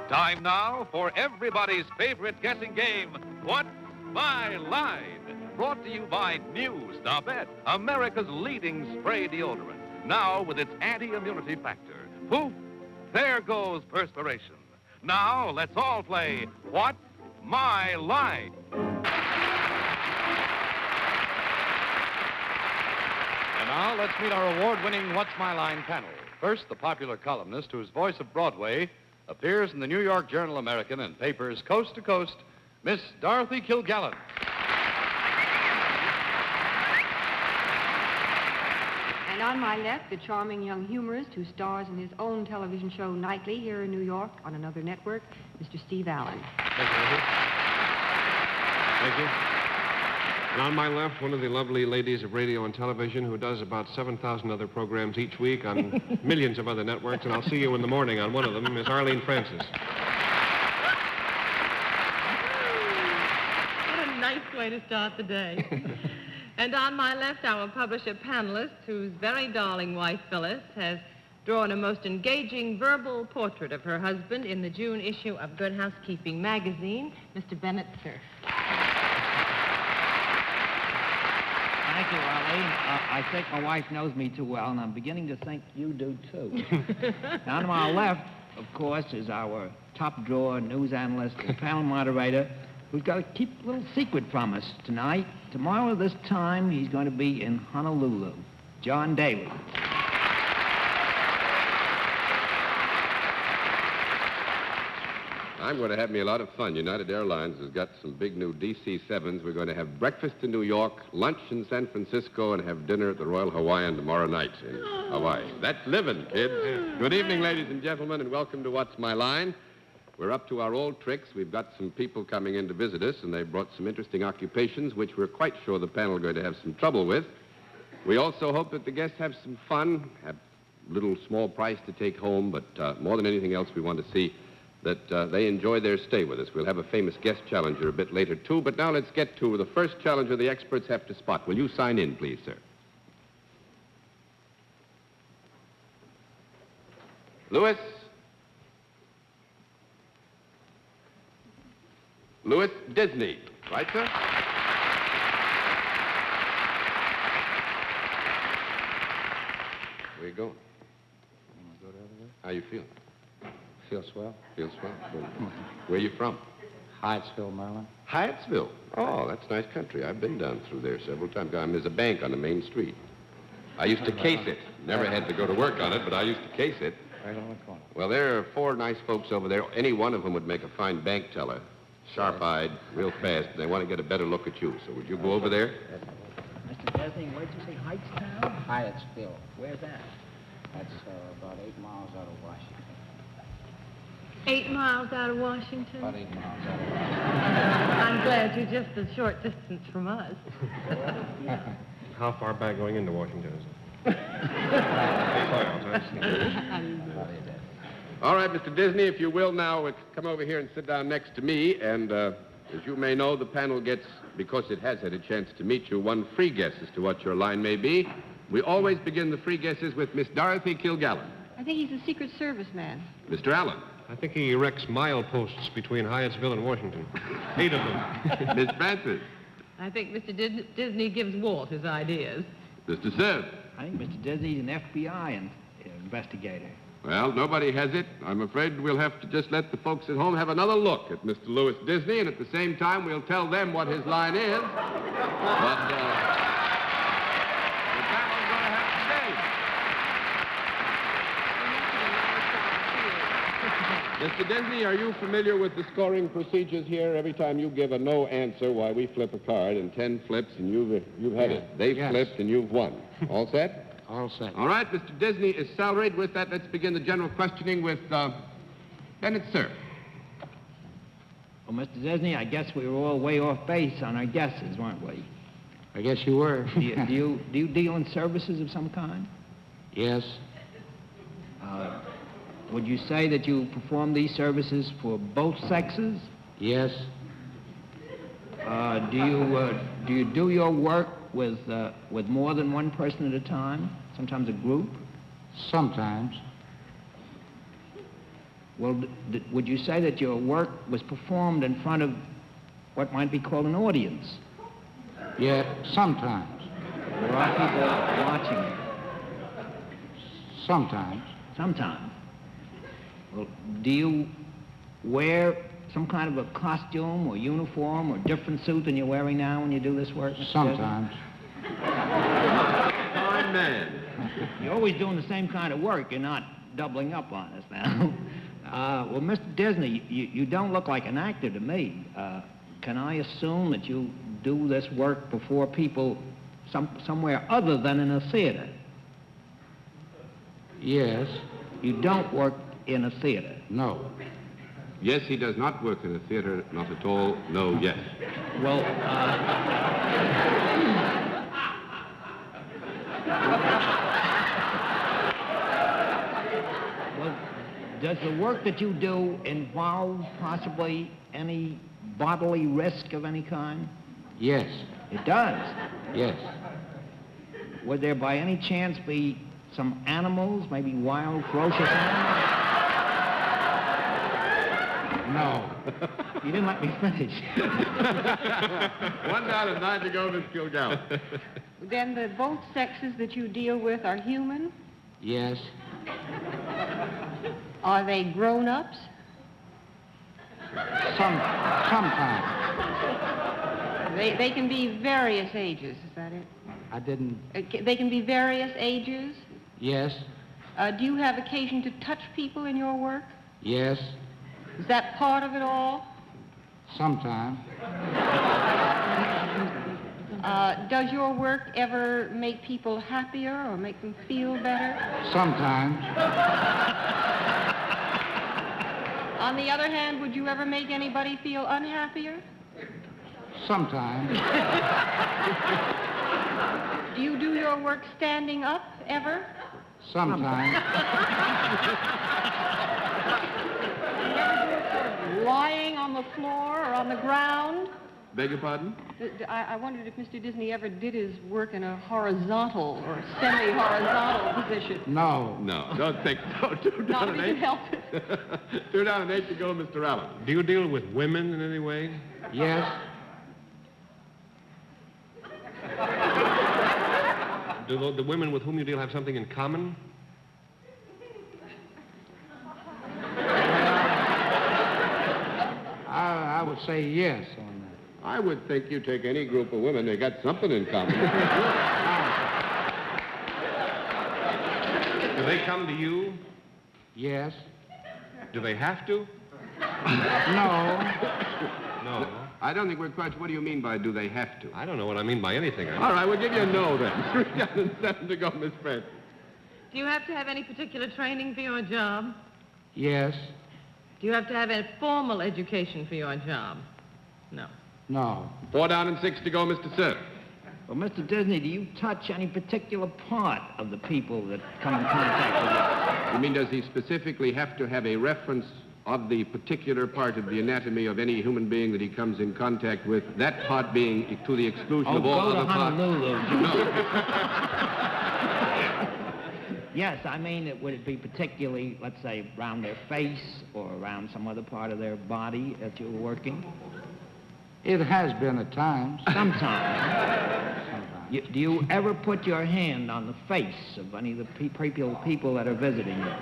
Time now for everybody's favorite guessing game, What's My Line? Brought to you by New Stopette, America's leading spray deodorant. Now with its anti-immunity factor. Poof! There goes perspiration. Now let's all play What's My Line? And now let's meet our award-winning What's My Line panel. First, the popular columnist whose voice of Broadway appears in the New York Journal American and papers coast to coast, Miss Dorothy Kilgallen. And on my left, the charming young humorist who stars in his own television show nightly here in New York on another network, Mr. Steve Allen. Thank you. Thank you. And on my left, one of the lovely ladies of radio and television who does about 7,000 other programs each week on millions of other networks, and I'll see you in the morning on one of them, Miss Arlene Francis. What a nice way to start the day. And on my left, our publisher panelist, whose very darling wife, Phyllis, has drawn a most engaging verbal portrait of her husband in the June issue of Good Housekeeping magazine, Mr. Bennett, Cerf. Thank you, Arlene. I think my wife knows me too well, and I'm beginning to think you do, too. Now, to my left, of course, is our top-drawer news analyst and panel moderator, who's got to keep a little secret from us tonight. Tomorrow at this time, he's going to be in Honolulu. John Daly. I'm going to have me a lot of fun. United Airlines has got some big new DC-7s. We're going to have breakfast in New York, lunch in San Francisco, and have dinner at the Royal Hawaiian tomorrow night in Hawaii. That's living, kids. Good evening, ladies and gentlemen, and welcome to What's My Line. We're up to our old tricks. We've got some people coming in to visit us, and they've brought some interesting occupations, which we're quite sure the panel are going to have some trouble with. We also hope that the guests have some fun, have a little small prize to take home, but more than anything else, we want to see that they enjoy their stay with us. We'll have a famous guest challenger a bit later, too, but now let's get to the first challenger the experts have to spot. Will you sign in, please, sir? Louis? Louis Disney. Right, sir? Where you going? How you feeling? Feel swell. Feel swell. Where you from? Hyattsville, Maryland. Hyattsville. Oh, that's nice country. I've been down through there several times. There's a bank on the main street. I used to case it. Never had to go to work on it, but I used to case it. Right on the corner. Well, there are 4 nice folks over there. Any one of them would make a fine bank teller. Sharp-eyed, real fast. They want to get a better look at you. So would you go over there? Mr. Disney, where'd you say Hightstown? Hyattsville. Where's that? That's about 8 miles out of Washington. 8 miles out of Washington? About 8 miles out of Washington. I'm glad you're just a short distance from us. How far back going into Washington is it? All right, Mr. Disney, if you will now come over here and sit down next to me. And as you may know, the panel gets, because it has had a chance to meet you, one free guess as to what your line may be. We always begin the free guesses with Miss Dorothy Kilgallen. I think he's a Secret Service man. Mr. Allen. I think he erects mileposts between Hyattsville and Washington. 8 of them. Miss Francis. I think Mr. Disney gives Walt his ideas. Mr. Cerf. I think Mr. Disney's an FBI investigator. Well, nobody has it. I'm afraid we'll have to just let the folks at home have another look at Mr. Louis Disney, and at the same time, we'll tell them what his line is. But, the panel's going to have to Mr. Disney, are you familiar with the scoring procedures here? Every time you give a no answer, why, we flip a card, and 10 flips, and you've had it. They've flipped, and you've won. All set? All set. All right, Mr. Disney is salaried. With that, let's begin the general questioning with Bennett, sir. Well, Mr. Disney, I guess we were all way off base on our guesses, weren't we? I guess you were. Do you deal in services of some kind? Yes. Would you say that you perform these services for both sexes? Yes. Do you do your work with more than one person at a time? Sometimes a group? Sometimes. Well, would you say that your work was performed in front of what might be called an audience? Yeah, sometimes. There are people watching it. Sometimes. Sometimes. Well, do you wear some kind of a costume or uniform or different suit than you're wearing now when you do this work? Mr. Sometimes. Fine man. You're always doing the same kind of work. You're not doubling up on us now. Well, Mr. Disney, you don't look like an actor to me. Can I assume that you do this work before people somewhere other than in a theater? Yes. You don't work in a theater? No. Yes, he does not work in a theater, not at all. No, yes. Well, does the work that you do involve possibly any bodily risk of any kind? Yes. It does. Yes. Would there by any chance be some animals, maybe wild, ferocious animals? No. You didn't let me finish. 1 down and 9 to go, Miss Kilgallen. Then both sexes that you deal with are human? Yes. Are they grown-ups? Sometimes. They can be various ages, is that it? I didn't. They can be various ages? Yes. Do you have occasion to touch people in your work? Yes. Is that part of it all? Sometimes. Does your work ever make people happier or make them feel better? Sometimes. On the other hand, would you ever make anybody feel unhappier? Sometimes. Do you do your work standing up, ever? Sometimes. Lying on the floor or on the ground? Beg your pardon? I wondered if Mr. Disney ever did his work in a horizontal or semi-horizontal position. No. No, don't think so. 2 Not down if and you 8. can help it. 2 down and 8 to go, Mr. Allen. Do you deal with women in any way? Yes. Do the women with whom you deal have something in common? I would say yes on that. I would think you take any group of women, they got something in common. Do they come to you? Yes. Do they have to? No. No. I don't think we're quite sure. What do you mean by do they have to? I don't know what I mean by anything. All right, we'll give you a no then. 3 down and 7 to go, Miss Brent. Do you have to have any particular training for your job? Yes. Do you have to have a formal education for your job? No. No. 4 down and 6 to go, Mr. Cerf. Well, Mr. Disney, do you touch any particular part of the people that come in contact with you? You mean, does he specifically have to have a reference of the particular part of the anatomy of any human being that he comes in contact with, that part being to the exclusion of all other parts? Honolulu. No. Yes, I mean, would it be particularly, let's say, around their face or around some other part of their body that you're working? It has been at times. Sometimes. Do you ever put your hand on the face of any of the people that are visiting you?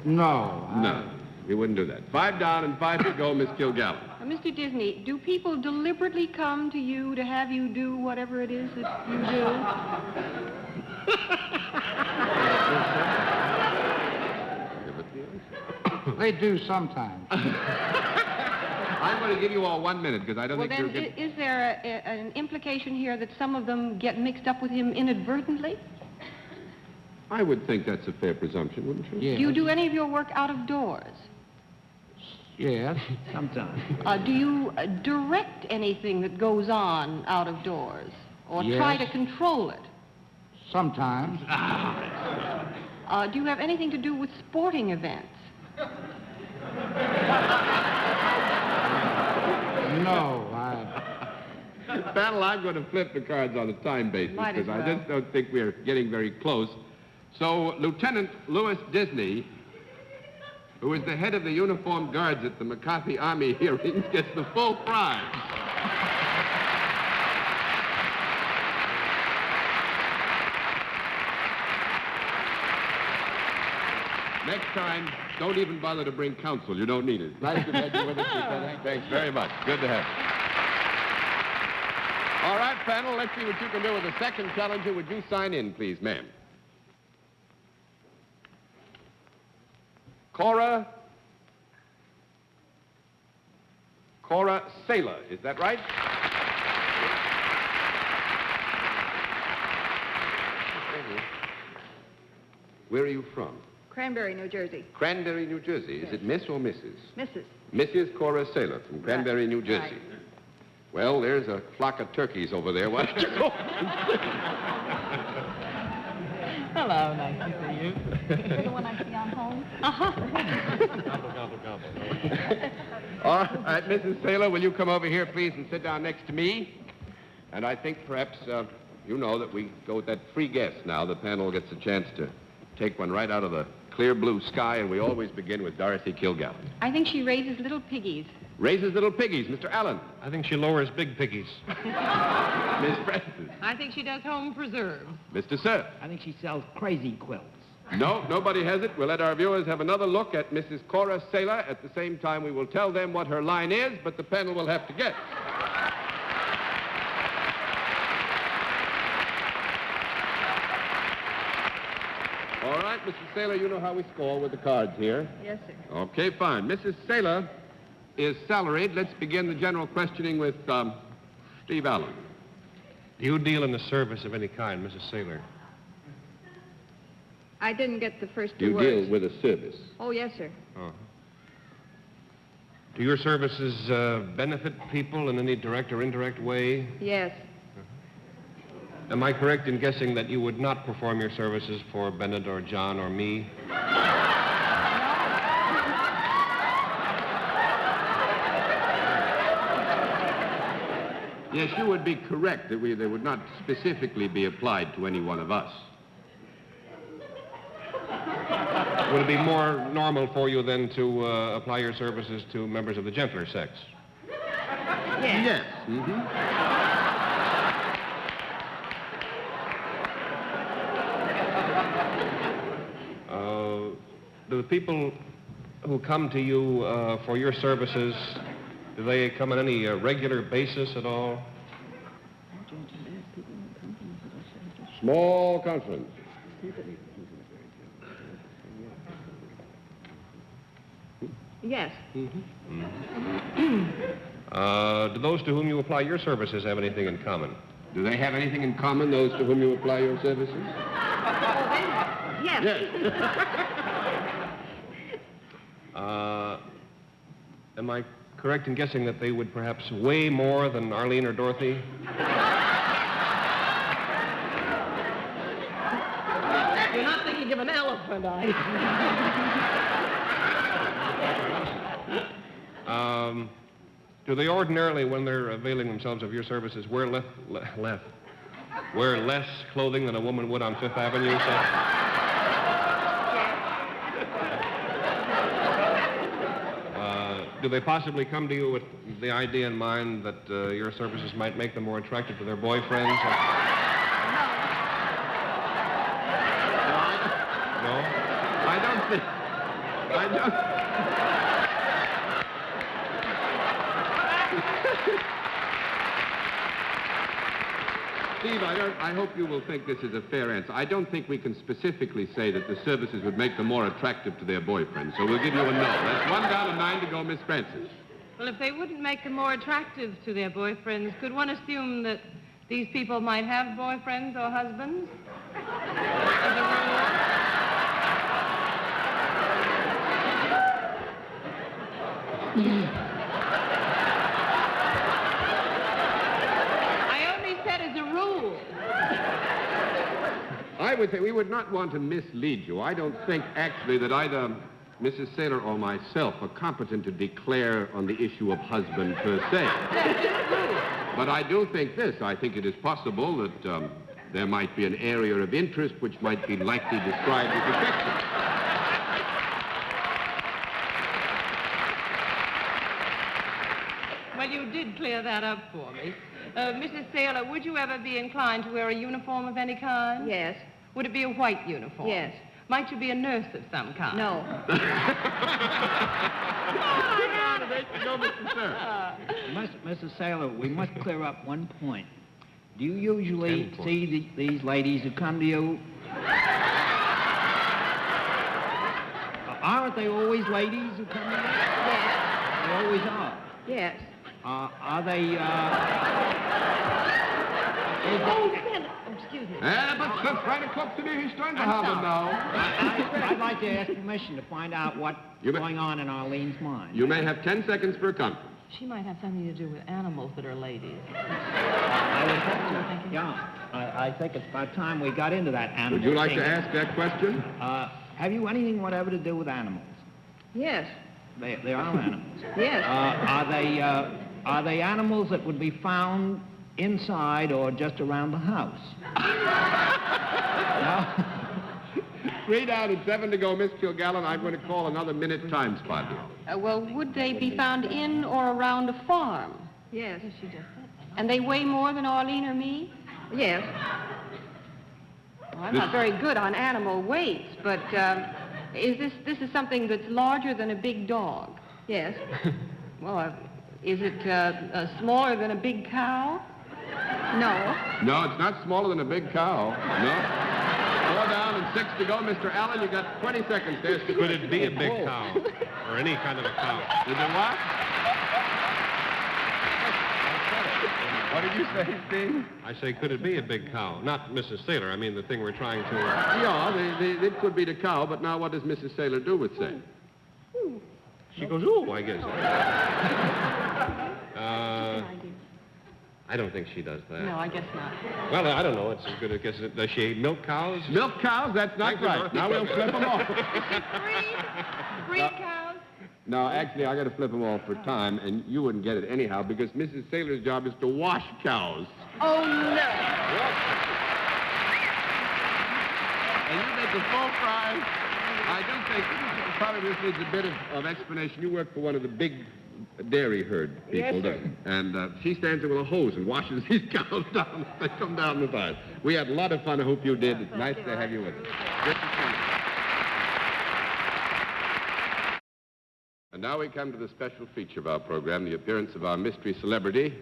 No. No, he wouldn't do that. 5 down and 5 to go, Miss Kilgallen. Mr. Disney, do people deliberately come to you to have you do whatever it is that you do? They do sometimes. I'm going to give you all 1 minute because I don't Well, think you're then, getting... is there an implication here that some of them get mixed up with him inadvertently? I would think that's a fair presumption, wouldn't you? Yes. Do you do any of your work out of doors? Yes. Sometimes. Do you direct anything that goes on out of doors? Or try Yes. to control it? Sometimes. Do you have anything to do with sporting events? No. Battle, I'm going to flip the cards on a time basis Might as because I well. just don't think we're getting very close. So, Lieutenant Louis Disney, who is the head of the uniformed guards at the McCarthy Army hearings, gets the full prize. Next time, don't even bother to bring counsel. You don't need it. Nice to have you with us, Lieutenant. Thanks very much. Good to have you. All right, panel, let's see what you can do with the second challenger. Would you sign in, please, ma'am? Cora Saylor, is that right? Where are you from? Cranberry, New Jersey. Cranberry, New Jersey. Is it Miss or Mrs.? Mrs. Mrs. Cora Saylor from Cranberry, New Jersey. Right. Well, there's a flock of turkeys over there. Why don't you go? Hello, nice to see you. You're the one I see on home? All right, Mrs. Saylor, will you come over here, please, and sit down next to me? And I think perhaps you know that we go with that free guess now. The panel gets a chance to take one right out of the clear blue sky, and we always begin with Dorothy Kilgallen. I think she raises little piggies. Raises little piggies. Mr. Allen. I think she lowers big piggies. Miss Francis. I think she does home preserves. Mr. Cerf. I think she sells crazy quilts. No, nobody has it. We'll let our viewers have another look at Mrs. Cora Saylor. At the same time, we will tell them what her line is, but the panel will have to guess. All right, Mrs. Saylor, you know how we score with the cards here. Yes, sir. Okay, fine. Mrs. Saylor is salaried. Let's begin the general questioning with Steve Allen. Do you deal in the service of any kind, Mrs. Saylor? I didn't get the first two You words. deal with a service. Oh, yes, sir. Uh-huh. Do your services benefit people in any direct or indirect way? Yes. Am I correct in guessing that you would not perform your services for Bennett or John or me? Yes, you would be correct that they would not specifically be applied to any one of us. Would it be more normal for you then to apply your services to members of the gentler sex? Yes. Yes. Mm-hmm. Do the people who come to you for your services, do they come on any regular basis at all? Small conference. Yes. Do those to whom you apply your services have anything in common? Do they have anything in common, those to whom you apply your services? Yes. Yes. Am I correct in guessing that they would perhaps weigh more than Arlene or Dorothy? You're not thinking of an elephant, are you? Do they ordinarily, when they're availing themselves of your services, wear less clothing than a woman would on Fifth Avenue, say? Do they possibly come to you with the idea in mind that your services might make them more attractive to their boyfriends? No? I don't. Steve, I hope you will think this is a fair answer. I don't think we can specifically say that the services would make them more attractive to their boyfriends, so we'll give you a no. That's 1 down and 9 to go, Miss Francis. Well, if they wouldn't make them more attractive to their boyfriends, could one assume that these people might have boyfriends or husbands? As a rule? I would say we would not want to mislead you. I don't think actually that either Mrs. Saylor or myself are competent to declare on the issue of husband per se. But I do think this. I think it is possible that there might be an area of interest which might be lightly described as affection. you did clear that up for me. Mrs. Sailor, would you ever be inclined to wear a uniform of any kind? Yes. Would it be a white uniform? Yes. Might you be a nurse of some kind? No. Mrs. Sailor, we must clear up one point. Do you usually see these ladies who come to you? Aren't they always ladies who come to you? Yes. They always are. Yes. Are they, Excuse me. But trying to talk to me, he's trying to have him now. I'd like to ask permission to find out what's going on in Arlene's mind. You may have 10 seconds for a conference. She might have something to do with animals that are ladies. I would hope so. Yeah. I think it's about time we got into that animal Would you like thing. to ask that question? Have you anything whatever to do with animals? Yes. They are animals. Yes. Are they animals that would be found inside or just around the house? No? 3 down and 7 to go, Miss Kilgallen. I'm going to call another minute time spot here. Well, would they be found in or around a farm? Yes. She just said that. And they weigh more than Arlene or me? Yes. Well, I'm not very good on animal weights, but this is something that's larger than a big dog? Yes. Well, is it smaller than a big cow? No. No, it's not smaller than a big cow. No. 4 down and 6 to go, Mr. Allen. You got 20 seconds to ask the Could question. it be a big cow? Or any kind of a cow? Is it what? What did you say, Steve? I say, could it be a big cow? Not Mrs. Sailor. I mean, the thing we're trying to... Yeah, it could be the cow, but now what does Mrs. Sailor do with say? She goes, ooh, I guess. I don't think she does that. No, I guess not. Well, I don't know. It's as good a guess. Does she milk cows? Milk cows? That's not Thank you, right. Dorothy. Now we'll flip them off. Breed cows? No, actually, I got to flip them off for time, and you wouldn't get it anyhow because Mrs. Sailor's job is to wash cows. Oh, no. And you get the full prize. I do think probably this needs a bit of explanation. You work for one of the big dairy herd people, Yes, sir. don't you? And she stands there with a hose and washes these cows down. They come down the side. We had a lot of fun. I hope you did. It's nice to have you with us. Good to see you. And now we come to the special feature of our program, the appearance of our mystery celebrity.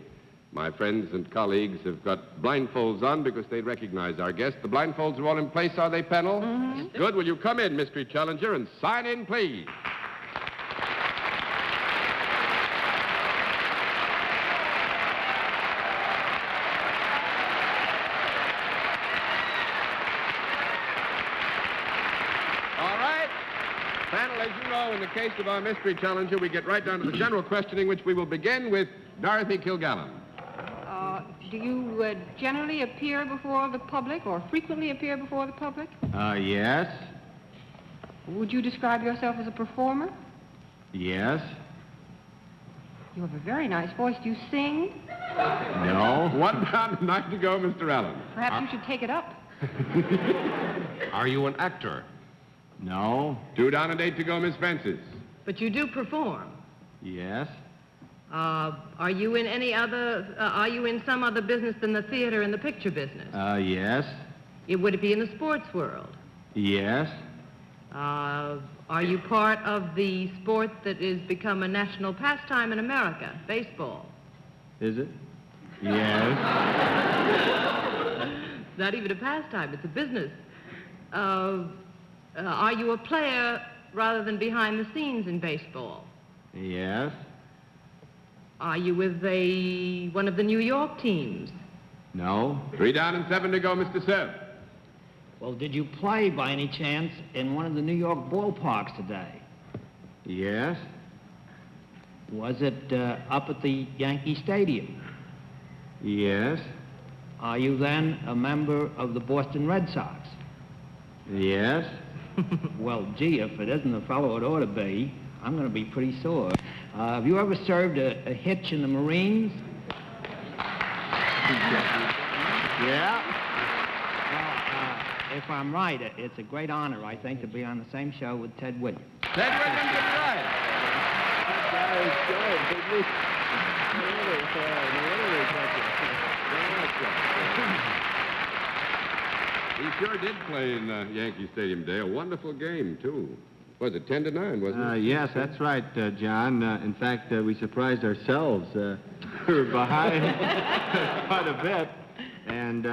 My friends and colleagues have got blindfolds on because they recognize our guest. The blindfolds are all in place, are they, panel? Mm-hmm. Good. Will you come in, mystery challenger, and sign in, please? Panel, as you know, in the case of our mystery challenger, we get right down to the general questioning, which we will begin with Dorothy Kilgallen. Do you generally appear before the public or frequently appear before the public? Yes. Would you describe yourself as a performer? Yes. You have a very nice voice. Do you sing? No. 1 down and 9 to go, Mr. Allen. Perhaps you should take it up. Are you an actor? No. 2 down and 8 to go, Miss Francis. But you do perform. Yes. Are you in any other, are you in some other business than the theater and the picture business? Yes. Would it be in the sports world? Yes. Are you part of the sport that has become a national pastime in America, baseball? Is it? Yes. It's not even a pastime, it's a business. Are you a player rather than behind the scenes in baseball? Yes. Are you with one of the New York teams? No. 3 down and 7 to go, Mr. Cerf. Well, did you play by any chance in one of the New York ballparks today? Yes. Was it up at the Yankee Stadium? Yes. Are you then a member of the Boston Red Sox? Yes. Well, gee, if it isn't the fellow it ought to be, I'm going to be pretty sore. Have you ever served a hitch in the Marines? Yeah. Well, if I'm right, it's a great honor, I think, to be on the same show with Ted Williams. Ted Williams is right. That is good. He sure did play in Yankee Stadium today. A wonderful game, too. Was it 10-9, wasn't it? Yes, that's right, John. In fact, we surprised ourselves. We were behind quite a bit, and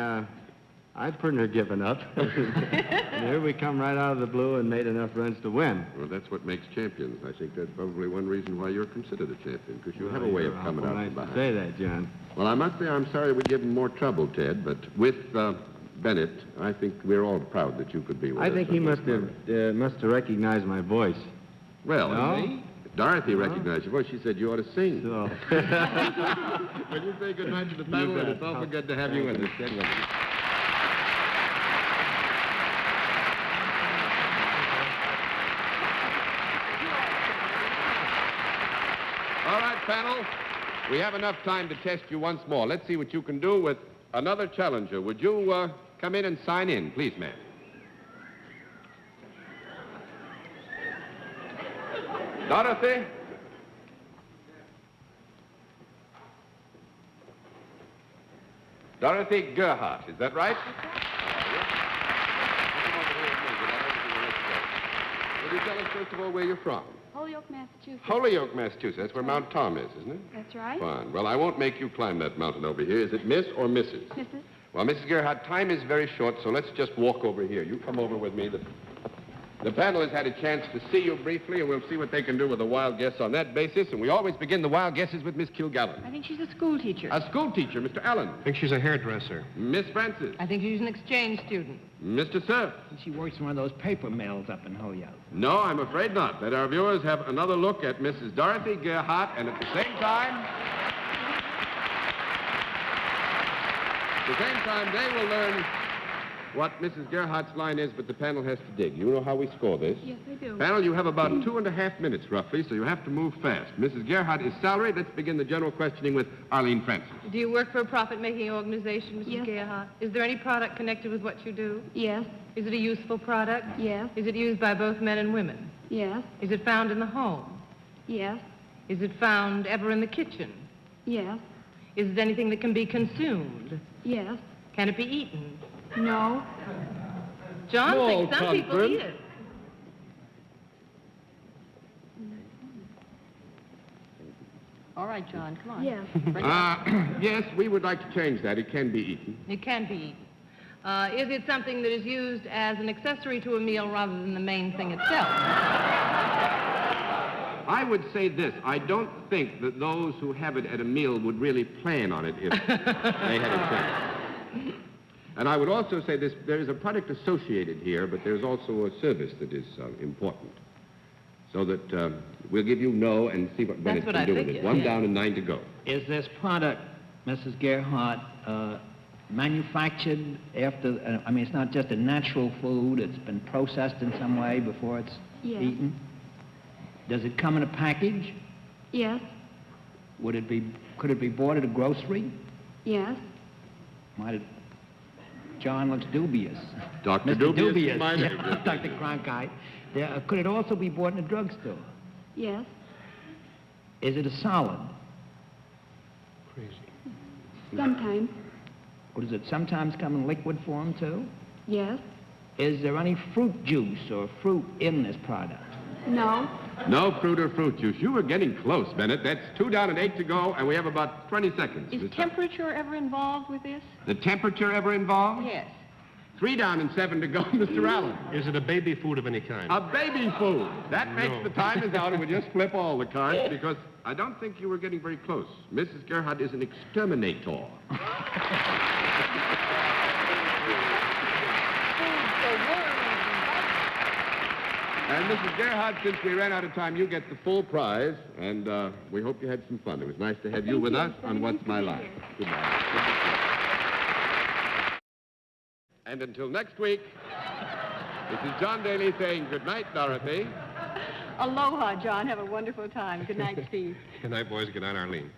I'd pretty near given up. And here we come right out of the blue and made enough runs to win. Well, that's what makes champions. I think that's probably one reason why you're considered a champion, because you have a way of coming out from behind. Say that, John. Well, I must say I'm sorry we gave him more trouble, Ted, but with Bennett, I think we're all proud that you could be with us. I think he must have recognized my voice. Well, No? Dorothy recognized your voice. She said you ought to sing. So. Will you say good night to the panel? And it's awful good to have you with us, Ted. All right, panel. We have enough time to test you once more. Let's see what you can do with another challenger. Would you come in and sign in, please, ma'am? Dorothy? Dorothy Gerhardt, is that right? Will you tell us, first of all, where you're from? Holyoke, Massachusetts. Holyoke, Massachusetts. That's where Mount Tom is, isn't it? That's right. Fine. Well, I won't make you climb that mountain over here. Is it Miss or Mrs.? Mrs. Well, Mrs. Gerhardt, time is very short, so let's just walk over here. You come over with me. The panel has had a chance to see you briefly, and we'll see what they can do with a wild guess on that basis. And we always begin the wild guesses with Miss Kilgallen. I think she's a school teacher. A school teacher, Mr. Allen. I think she's a hairdresser. Miss Francis. I think she's an exchange student. Mr. Cerf. She works in one of those paper mills up in Holyoke. No, I'm afraid not. Let our viewers have another look at Mrs. Dorothy Gerhardt, and at the same time, they will learn what Mrs. Gerhardt's line is, but the panel has to dig. You know how we score this? Yes, I do. Panel, you have about 2.5 minutes, roughly, so you have to move fast. Mrs. Gerhardt is salaried. Let's begin the general questioning with Arlene Francis. Do you work for a profit-making organization, Mrs. Yes. Gerhardt? Is there any product connected with what you do? Yes. Is it a useful product? Yes. Is it used by both men and women? Yes. Is it found in the home? Yes. Is it found ever in the kitchen? Yes. Is it anything that can be consumed? Yes. Can it be eaten? No. John Small thinks some people conference. eat it. All right, John, come on. Yes. Yes, we would like to change that. It can be eaten. It can be eaten. Is it something that is used as an accessory to a meal rather than the main thing itself? I would say this. I don't think that those who have it at a meal would really plan on it if they had a chance. And I would also say this, there is a product associated here, but there's also a service that is important. So that we'll give you no and see what Bennett what can I do with it. figured, One yeah. down and 9 to go. Is this product, Mrs. Gerhardt, manufactured after, I mean, it's not just a natural food, it's been processed in some way before it's Yes. eaten? Does it come in a package? Yes. Could it be bought at a grocery? Yes. John looks dubious. Dr. Mr. Dubious. My name. Yeah, Dr. Cronkite. Could it also be bought in a drugstore? Yes. Is it a solid? Sometimes. Or does it sometimes come in liquid form, too? Yes. Is there any fruit juice or fruit in this product? No. No fruit or fruit juice. You were getting close, Bennett. That's 2 down and 8 to go, and we have about 20 seconds. Is temperature ever involved with this? The temperature ever involved? Yes. 3 down and 7 to go, Mr. Allen. Is it a baby food of any kind? A baby food. That makes No. the time is out, and we just flip all the cards because I don't think you were getting very close. Mrs. Gerhardt is an exterminator. And Mrs. Gerhardt, since we ran out of time, you get the full prize, and we hope you had some fun. It was nice to have you with us on What's My Line. Goodbye. And until next week, this is John Daly saying good night, Dorothy. Aloha, John. Have a wonderful time. Good night, Steve. Good night, boys. Good night, Arlene.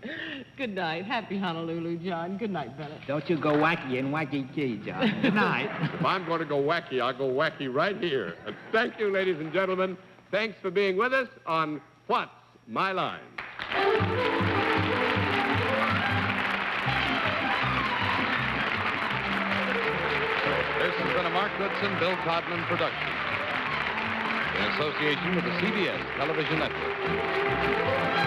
Good night. Happy Honolulu, John. Good night, Bennett. Don't you go wacky and wacky key, John. Good night. If I'm going to go wacky, I'll go wacky right here. And thank you, ladies and gentlemen. Thanks for being with us on What's My Line. This has been a Mark Goodson, Bill Codman production in association with the CBS Television Network.